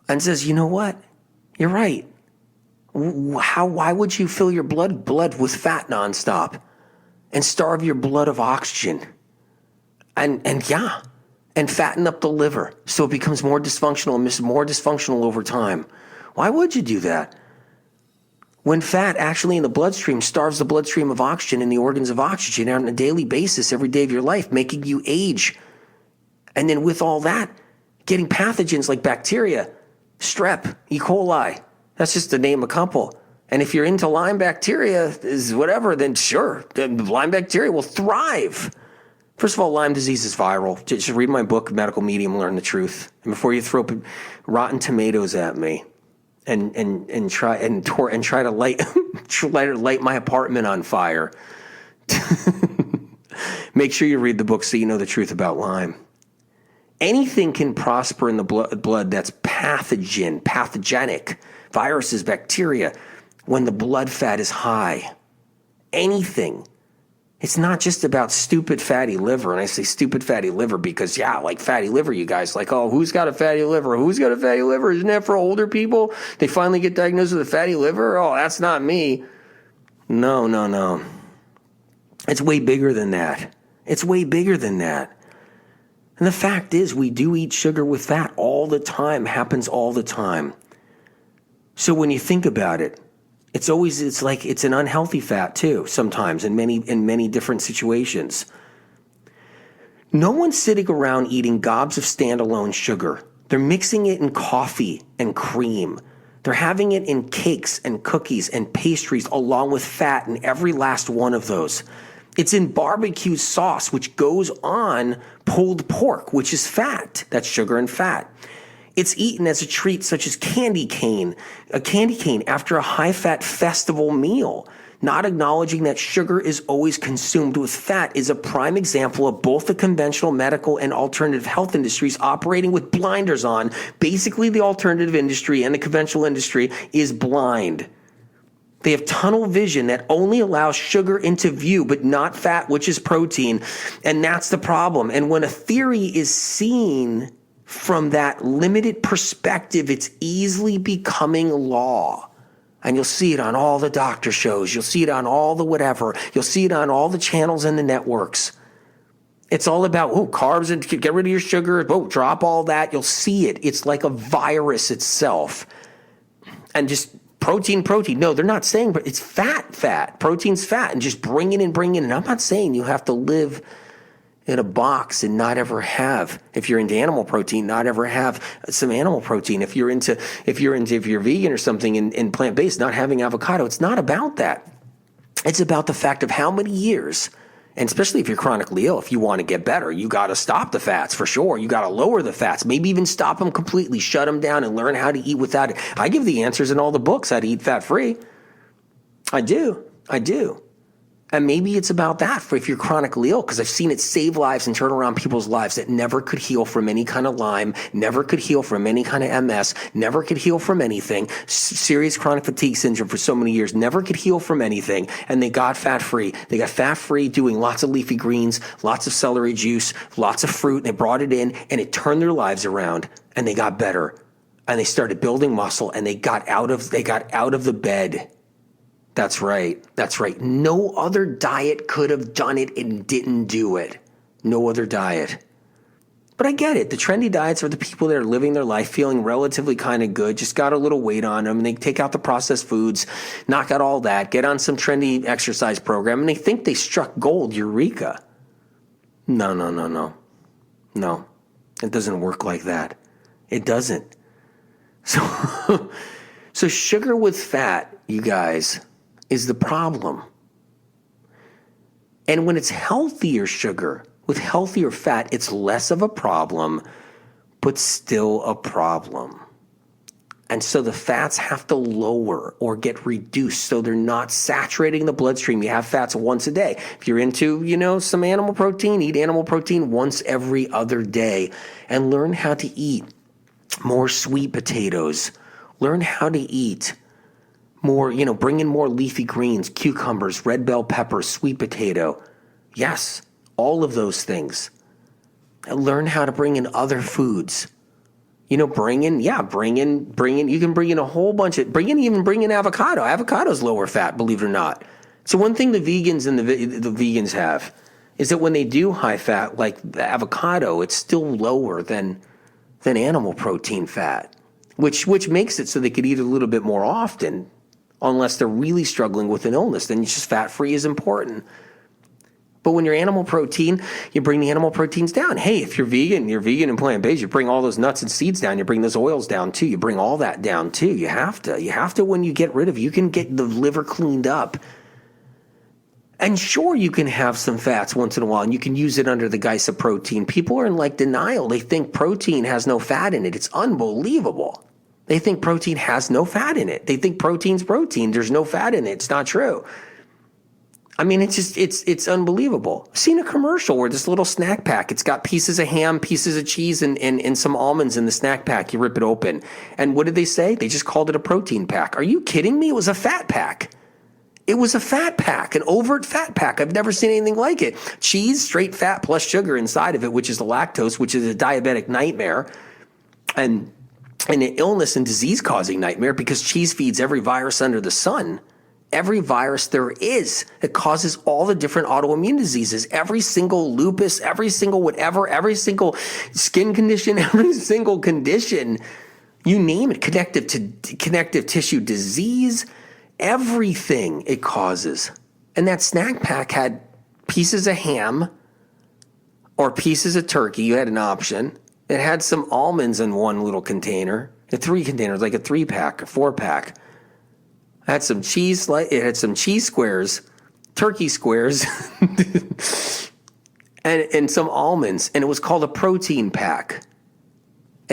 and says, you know what? You're right. Why would you fill your blood with fat nonstop and starve your blood of oxygen? And fatten up the liver so it becomes more dysfunctional and more dysfunctional over time. Why would you do that? When fat actually in the bloodstream starves the bloodstream of oxygen and the organs of oxygen on a daily basis every day of your life, making you age. And then with all that, getting pathogens like bacteria, strep, E. coli. That's just to name a couple. And if you're into Lyme bacteria, is whatever, then sure, Lyme bacteria will thrive. First of all, Lyme disease is viral. Just read my book, Medical Medium, Learn the Truth. And before you throw rotten tomatoes at me and try to light my apartment on fire, make sure you read the book so you know the truth about Lyme. Anything can prosper in the blood that's pathogenic, viruses, bacteria, when the blood fat is high. Anything. It's not just about stupid fatty liver. And I say stupid fatty liver because, like fatty liver, you guys, like, oh, who's got a fatty liver? Who's got a fatty liver? Isn't that for older people? They finally get diagnosed with a fatty liver? Oh, that's not me. No. It's way bigger than that. It's way bigger than that. And the fact is, we do eat sugar with fat all the time, happens all the time. So when you think about it, it's an unhealthy fat too, sometimes in many different situations. No one's sitting around eating gobs of standalone sugar. They're mixing it in coffee and cream. They're having it in cakes and cookies and pastries along with fat in every last one of those. It's in barbecue sauce, which goes on pulled pork, which is fat. That's sugar and fat. It's eaten as a treat such as a candy cane after a high-fat festival meal. Not acknowledging that sugar is always consumed with fat is a prime example of both the conventional medical and alternative health industries operating with blinders on. Basically, the alternative industry and the conventional industry is blind. They have tunnel vision that only allows sugar into view, but not fat, which is protein. And that's the problem. And when a theory is seen from that limited perspective, it's easily becoming law. And you'll see it on all the doctor shows. You'll see it on all the whatever. You'll see it on all the channels and the networks. It's all about, carbs and get rid of your sugar. Drop all that. You'll see it. It's like a virus itself. And just protein. No, they're not saying, but it's fat. Protein's fat. And just bring it in. And I'm not saying you have to live in a box and not ever have, if you're into animal protein, not ever have some animal protein. If you're vegan or something and plant-based, not having avocado. It's not about that. It's about the fact of how many years, and especially if you're chronically ill, if you want to get better, you got to stop the fats for sure. You got to lower the fats, maybe even stop them completely, shut them down and learn how to eat without it. I give the answers in all the books how to eat fat-free. I do. And maybe it's about that for if you're chronically ill, because I've seen it save lives and turn around people's lives that never could heal from any kind of Lyme, never could heal from any kind of MS, never could heal from anything, serious chronic fatigue syndrome for so many years, never could heal from anything, and they got fat-free. They got fat-free doing lots of leafy greens, lots of celery juice, lots of fruit, and they brought it in, and it turned their lives around, and they got better. And they started building muscle, and they got out of the bed. That's right. No other diet could have done it and didn't do it. No other diet. But I get it. The trendy diets are the people that are living their life feeling relatively kind of good, just got a little weight on them. And they take out the processed foods, knock out all that, get on some trendy exercise program, and they think they struck gold. Eureka. No. It doesn't work like that. It doesn't. So sugar with fat, you guys, is the problem. And when it's healthier sugar with healthier fat, it's less of a problem, but still a problem. And so the fats have to lower or get reduced so they're not saturating the bloodstream. You have fats once a day. If you're into, some animal protein, eat animal protein once every other day and learn how to eat more sweet potatoes. Learn how to eat more, bring in more leafy greens, cucumbers, red bell peppers, sweet potato. Yes, all of those things. And learn how to bring in other foods. Bring in, you can bring in a whole bunch of, bring in avocado. Avocado's lower fat, believe it or not. So one thing the vegans and the vegans have is that when they do high fat, like the avocado, it's still lower than animal protein fat, which makes it so they could eat a little bit more often. Unless they're really struggling with an illness, then it's just fat-free is important. But when you're animal protein, you bring the animal proteins down. Hey, if you're vegan and plant-based, you bring all those nuts and seeds down. You bring those oils down too. You bring all that down too. You have to when you get rid of, you can get the liver cleaned up. And sure, you can have some fats once in a while, and you can use it under the guise of protein. People are in denial. They think protein has no fat in it. It's unbelievable. They think protein has no fat in it. They think protein's protein. There's no fat in it. It's not true. I mean, it's unbelievable. I've seen a commercial where this little snack pack, it's got pieces of ham, pieces of cheese, and some almonds in the snack pack. You rip it open. And what did they say? They just called it a protein pack. Are you kidding me? It was a fat pack. It was a fat pack, an overt fat pack. I've never seen anything like it. Cheese, straight fat plus sugar inside of it, which is the lactose, which is a diabetic nightmare. And an illness and disease-causing nightmare because cheese feeds every virus under the sun. Every virus there is. It causes all the different autoimmune diseases. Every single lupus, every single whatever, every single skin condition, every single condition, you name it, connective tissue disease, everything it causes. And that snack pack had pieces of ham or pieces of turkey. You had an option. It had some almonds in one little container, 3 containers, like a 3-pack, a 4-pack. It had some cheese, it had some cheese squares, turkey squares, and some almonds, and it was called a protein pack.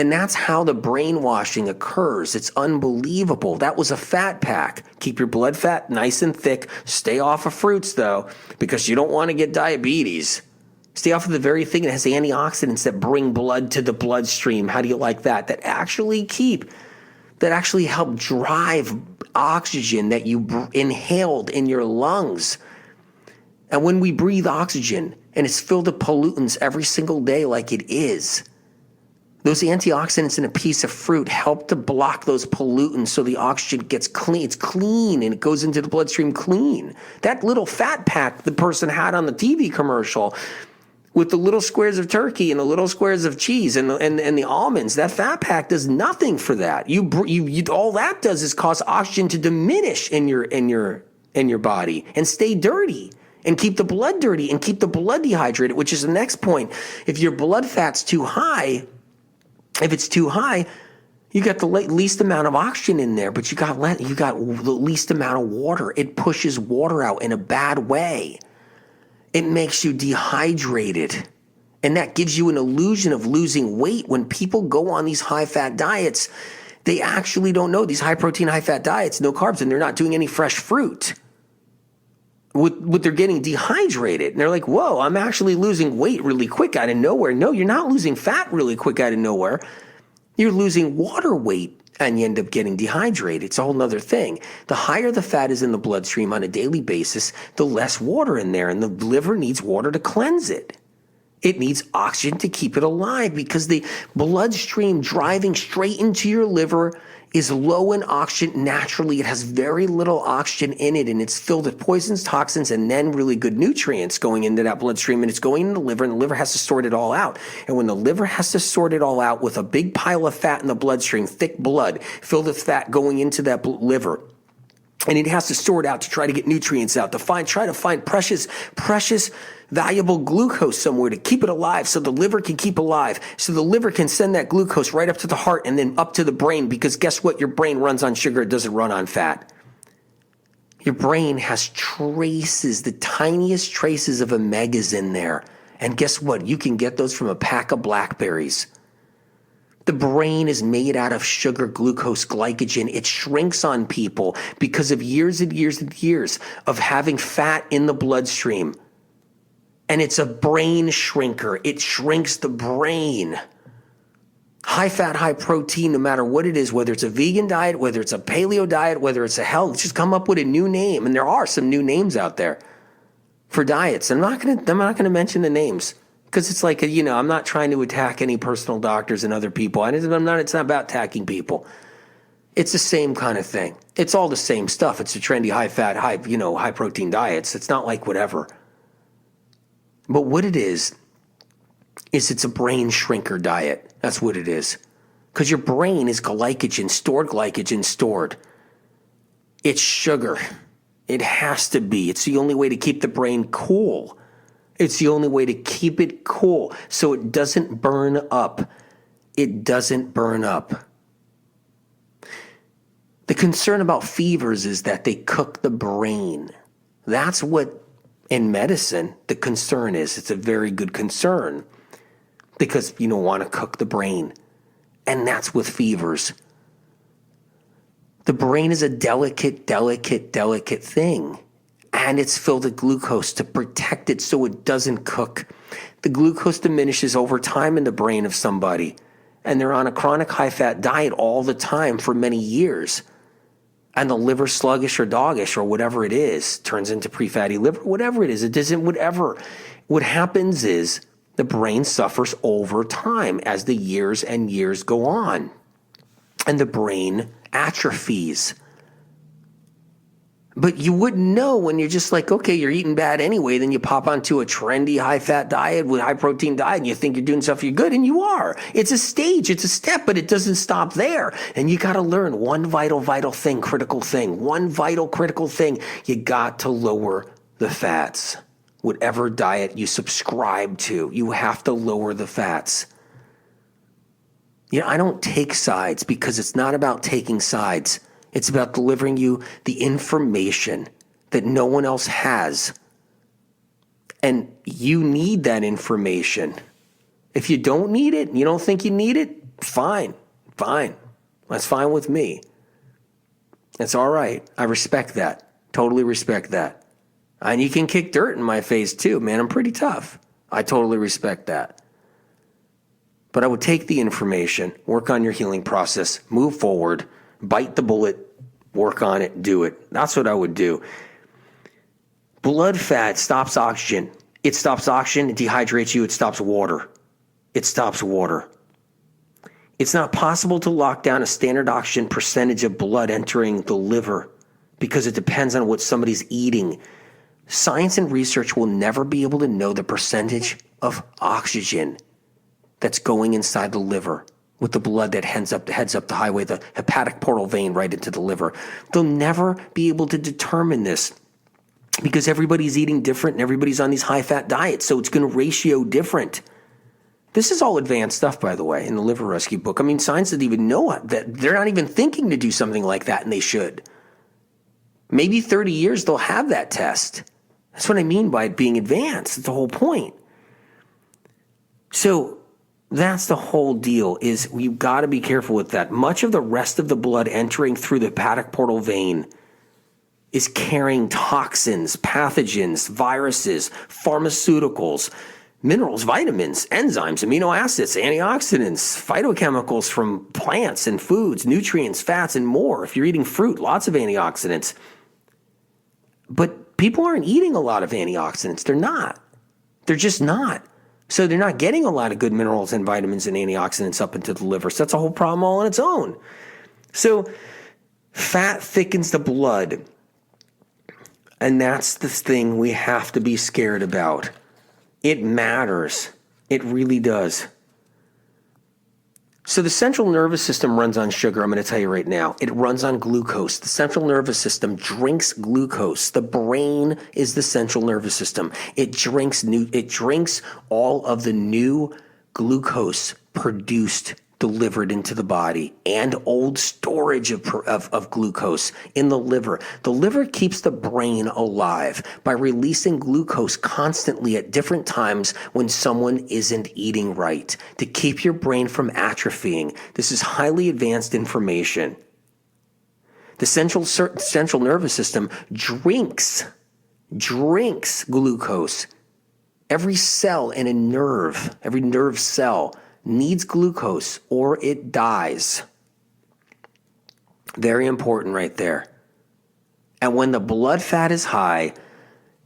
And that's how the brainwashing occurs. It's unbelievable. That was a fat pack. Keep your blood fat nice and thick. Stay off of fruits, though, because you don't want to get diabetes. Stay off of the very thing that has antioxidants that bring blood to the bloodstream. How do you like that? That actually help drive oxygen that you inhaled in your lungs. And when we breathe oxygen and it's filled with pollutants every single day like it is, those antioxidants in a piece of fruit help to block those pollutants so the oxygen gets clean. It's clean and it goes into the bloodstream clean. That little fat pack the person had on the TV commercial with the little squares of turkey and the little squares of cheese and the almonds, that fat pack does nothing for that. All that does is cause oxygen to diminish in your body and stay dirty and keep the blood dirty and keep the blood dehydrated, which is the next point. If your blood fat's too high, if it's too high, you got the least amount of oxygen in there, but you got the least amount of water. It pushes water out in a bad way. It makes you dehydrated. And that gives you an illusion of losing weight. When people go on these high-fat diets, they actually don't know these high-protein, high-fat diets, no carbs, and they're not doing any fresh fruit. They're getting dehydrated. And they're like, whoa, I'm actually losing weight really quick out of nowhere. No, you're not losing fat really quick out of nowhere. You're losing water weight and you end up getting dehydrated. It's a whole nother thing. The higher the fat is in the bloodstream on a daily basis, the less water in there, and the liver needs water to cleanse it. It needs oxygen to keep it alive because the bloodstream driving straight into your liver is low in oxygen naturally. It has very little oxygen in it, and it's filled with poisons, toxins, and then really good nutrients going into that bloodstream, and it's going in the liver, and the liver has to sort it all out. And when the liver has to sort it all out with a big pile of fat in the bloodstream, thick blood filled with fat going into that liver, and it has to sort out to try to get nutrients out, try to find precious, valuable glucose somewhere to keep it alive so the liver can keep alive, so the liver can send that glucose right up to the heart and then up to the brain, because guess what? Your brain runs on sugar. It doesn't run on fat. Your brain has traces, the tiniest traces of omegas in there. And guess what? You can get those from a pack of blackberries. The brain is made out of sugar, glucose, glycogen. It shrinks on people because of years and years and years of having fat in the bloodstream. And it's a brain shrinker. It shrinks the brain. High fat, high protein, no matter what it is, whether it's a vegan diet, whether it's a paleo diet, whether it's a health, just come up with a new name. And there are some new names out there for diets. I'm not gonna mention the names. Because it's like, I'm not trying to attack any personal doctors and other people. It's not about attacking people. It's the same kind of thing. It's all the same stuff. It's a trendy, high-fat, high-protein diets. It's not like whatever. But what it is it's a brain shrinker diet. That's what it is. Because your brain is glycogen stored. It's sugar. It has to be. It's the only way to keep the brain cool. It's the only way to keep it cool so it doesn't burn up. It doesn't burn up. The concern about fevers is that they cook the brain. That's what, in medicine, the concern is. It's a very good concern because you don't want to cook the brain. And that's with fevers. The brain is a delicate thing. And it's filled with glucose to protect it so it doesn't cook. The glucose diminishes over time in the brain of somebody, and they're on a chronic high-fat diet all the time for many years. And the liver sluggish or doggish or whatever it is turns into pre-fatty liver, whatever it is. It doesn't, whatever. What happens is the brain suffers over time as the years and years go on. And the brain atrophies. But you wouldn't know when you're just like, okay, you're eating bad anyway. Then you pop onto a trendy high-fat diet with high-protein diet and you think you're doing stuff you're good, and you are. It's a stage, it's a step, but it doesn't stop there. And you got to learn one vital thing, critical thing. One vital, critical thing. You got to lower the fats. Whatever diet you subscribe to, you have to lower the fats. I don't take sides because it's not about taking sides. It's about delivering you the information that no one else has. And you need that information. If you don't need it, you don't think you need it, Fine. That's fine with me. That's all right. I respect that. Totally respect that. And you can kick dirt in my face too, man. I'm pretty tough. I totally respect that. But I would take the information, work on your healing process, move forward, bite the bullet, work on it, do it. That's what I would do. Blood fat stops oxygen. It stops oxygen, it dehydrates you, it stops water. It stops water. It's not possible to lock down a standard oxygen percentage of blood entering the liver because it depends on what somebody's eating. Science and research will never be able to know the percentage of oxygen that's going inside the liver with the blood that heads up the highway, the hepatic portal vein right into the liver. They'll never be able to determine this because everybody's eating different and everybody's on these high-fat diets, so it's going to ratio different. This is all advanced stuff, by the way, in the Liver Rescue book. I mean, science doesn't even know that. They're not even thinking to do something like that, and they should. Maybe 30 years they'll have that test. That's what I mean by it being advanced. That's the whole point. So that's the whole deal, is you've got to be careful with that. Much of the rest of the blood entering through the hepatic portal vein is carrying toxins, pathogens, viruses, pharmaceuticals, minerals, vitamins, enzymes, amino acids, antioxidants, phytochemicals from plants and foods, nutrients, fats, and more. If you're eating fruit, lots of antioxidants. But people aren't eating a lot of antioxidants. They're not. They're just not. So they're not getting a lot of good minerals and vitamins and antioxidants up into the liver. So that's a whole problem all on its own. So fat thickens the blood. And that's the thing we have to be scared about. It matters. It really does. So the central nervous system runs on sugar. I'm going to tell you right now. It runs on glucose. The central nervous system drinks glucose. The brain is the central nervous system. It drinks all of the new glucose produced, delivered into the body, and old storage of glucose in the liver. The liver keeps the brain alive by releasing glucose constantly at different times when someone isn't eating right, to keep your brain from atrophying. This is highly advanced information. The central nervous system drinks glucose. Every cell in a nerve, every nerve cell needs glucose or it dies. Very important right there. And when the blood fat is high,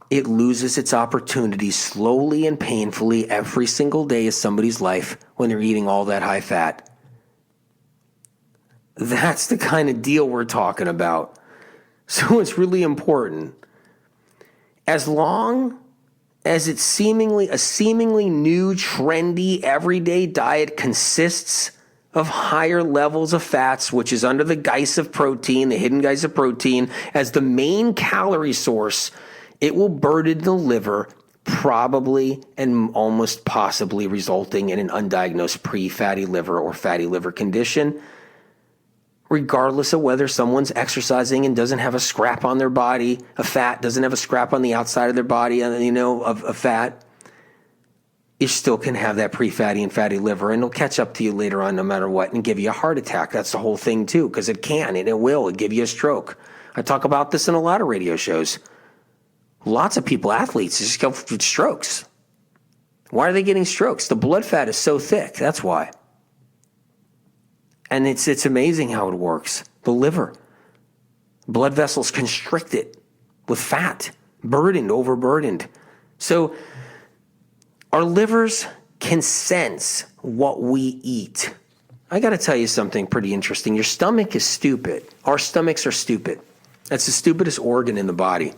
it loses its opportunity slowly and painfully every single day of somebody's life when they're eating all that high fat. That's the kind of deal we're talking about. So it's really important. As long as it's seemingly new, trendy, everyday diet consists of higher levels of fats, which is under the guise of protein, the hidden guise of protein, as the main calorie source, it will burden the liver, probably and almost possibly resulting in an undiagnosed pre-fatty liver or fatty liver condition, regardless of whether someone's exercising and doesn't have a scrap on their body, a fat, doesn't have a scrap on the outside of their body, of fat, you still can have that pre-fatty and fatty liver, and it'll catch up to you later on no matter what and give you a heart attack. That's the whole thing too, because it can and it will. It'll give you a stroke. I talk about this in a lot of radio shows. Lots of people, athletes, just go for strokes. Why are they getting strokes? The blood fat is so thick. That's why. And it's amazing how it works. The liver, blood vessels constricted with fat, overburdened. So our livers can sense what we eat. I got to tell you something pretty interesting. Your stomach is stupid. Our stomachs are stupid. That's the stupidest organ in the body.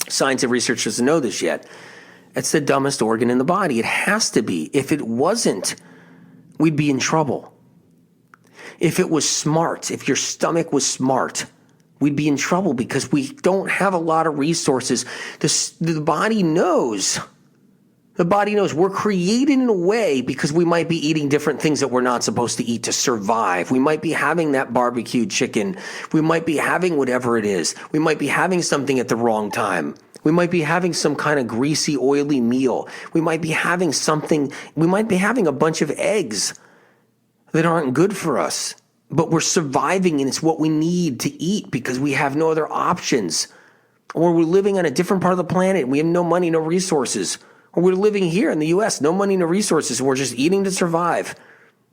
Science and research doesn't know this yet. It's the dumbest organ in the body. It has to be. If it wasn't, we'd be in trouble. If it was smart, if your stomach was smart, we'd be in trouble because we don't have a lot of resources. The body knows. The body knows we're created in a way because we might be eating different things that we're not supposed to eat to survive. We might be having that barbecued chicken. We might be having whatever it is. We might be having something at the wrong time. We might be having some kind of greasy, oily meal. We might be having something. We might be having a bunch of eggs that aren't good for us. But we're surviving, and it's what we need to eat because we have no other options. Or we're living on a different part of the planet and we have no money, no resources. Or we're living here in the US, no money, no resources, and we're just eating to survive.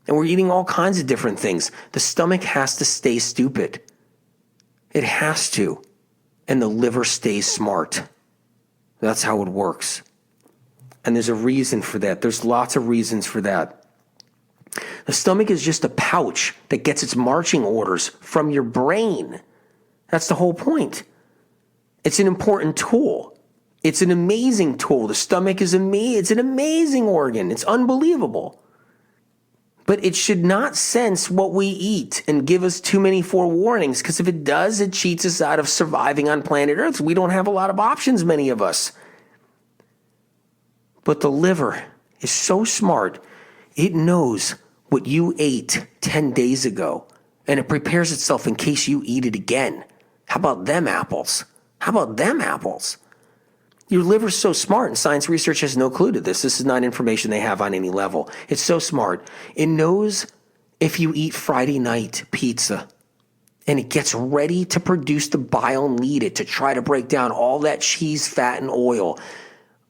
And we're eating all kinds of different things. The stomach has to stay stupid. It has to. And the liver stays smart. That's how it works. And there's a reason for that. There's lots of reasons for that. The stomach is just a pouch that gets its marching orders from your brain. That's the whole point. It's an important tool. It's an amazing tool. The stomach is it's an amazing organ. It's unbelievable. But it should not sense what we eat and give us too many forewarnings, because if it does, it cheats us out of surviving on planet Earth. We don't have a lot of options, many of us. But the liver is so smart. It knows what you ate 10 days ago, and it prepares itself in case you eat it again. How about them apples? How about them apples? Your liver's so smart, and science research has no clue to this. This is not information they have on any level. It's so smart. It knows if you eat Friday night pizza, and it gets ready to produce the bile needed to try to break down all that cheese, fat, and oil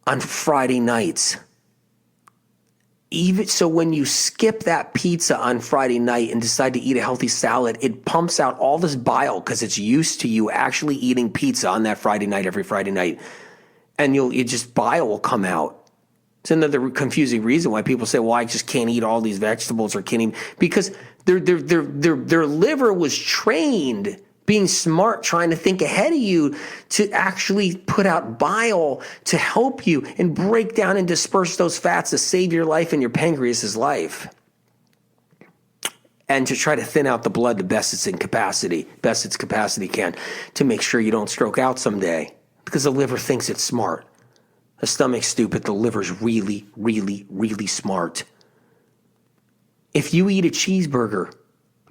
on Friday nights. Even so, when you skip that pizza on Friday night and decide to eat a healthy salad, it pumps out all this bile because it's used to you actually eating pizza on that Friday night, every Friday night. And bile will come out. It's another confusing reason why people say, well, I just can't eat all these vegetables or can't eat, because their liver was trained, being smart, trying to think ahead of you, to actually put out bile to help you and break down and disperse those fats to save your life and your pancreas's life. And to try to thin out the blood the best its capacity can, to make sure you don't stroke out someday. Because the liver thinks it's smart. The stomach's stupid. The liver's really, really, really smart. If you eat a cheeseburger,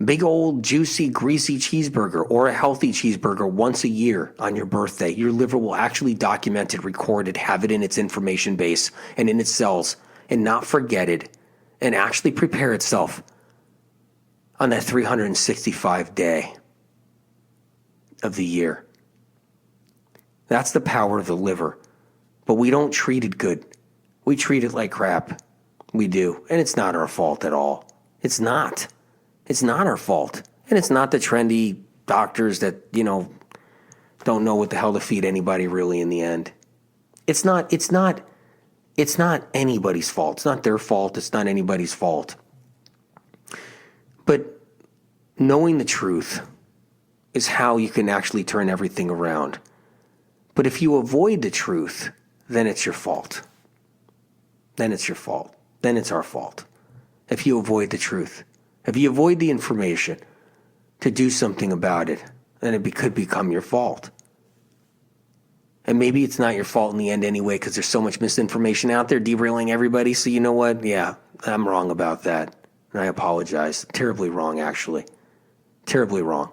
big old juicy, greasy cheeseburger, or a healthy cheeseburger once a year on your birthday, your liver will actually document it, record it, have it in its information base and in its cells, and not forget it, and actually prepare itself on that 365th day of the year. That's the power of the liver. But we don't treat it good. We treat it like crap. We do. And it's not our fault at all. It's not. It's not our fault. And it's not the trendy doctors that, don't know what the hell to feed anybody really in the end. It's not anybody's fault. It's not their fault. It's not anybody's fault. But knowing the truth is how you can actually turn everything around. But if you avoid the truth, then it's your fault. Then it's your fault. Then it's our fault. If you avoid the truth, if you avoid the information to do something about it, then it could become your fault. And maybe it's not your fault in the end anyway, because there's so much misinformation out there derailing everybody. So you know what? Yeah, I'm wrong about that. And I apologize. Terribly wrong, actually. Terribly wrong.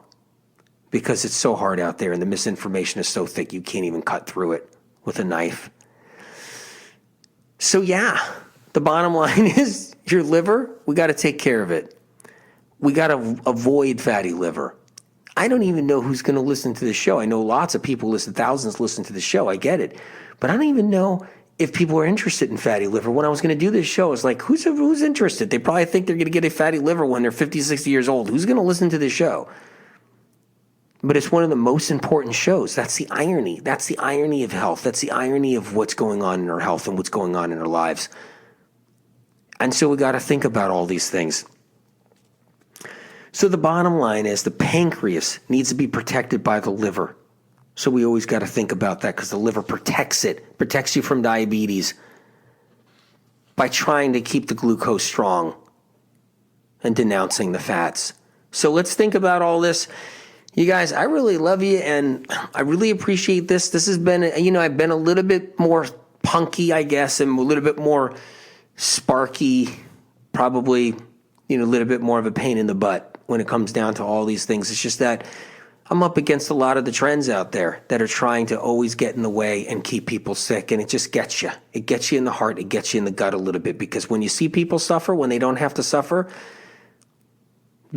Because it's so hard out there and the misinformation is so thick you can't even cut through it with a knife. So yeah, the bottom line is your liver, we got to take care of it. We got to avoid fatty liver. I don't even know who's going to listen to the show. I know lots of people listen, thousands listen to the show. I get it. But I don't even know if people are interested in fatty liver. When I was going to do this show, it's like, who's interested? They probably think they're going to get a fatty liver when they're 50, 60 years old. Who's going to listen to this show? But it's one of the most important shows. That's the irony. That's the irony of health. That's the irony of what's going on in our health and what's going on in our lives. And so we got to think about all these things. So the bottom line is the pancreas needs to be protected by the liver. So we always got to think about that, because the liver protects you from diabetes by trying to keep the glucose strong and denouncing the fats. So let's think about all this. You guys, I really love you, and I really appreciate this. This has been, I've been a little bit more punky, I guess, and a little bit more sparky, probably, a little bit more of a pain in the butt when it comes down to all these things. It's just that I'm up against a lot of the trends out there that are trying to always get in the way and keep people sick, and it just gets you. It gets you in the heart. It gets you in the gut a little bit, because when you see people suffer when they don't have to suffer,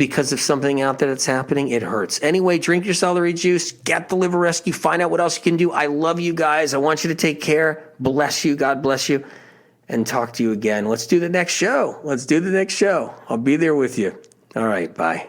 because of something out there that's happening, it hurts. Anyway, drink your celery juice, get the liver rescue, find out what else you can do. I love you guys. I want you to take care. Bless you. God bless you. And talk to you again. Let's do the next show. I'll be there with you. All right. Bye.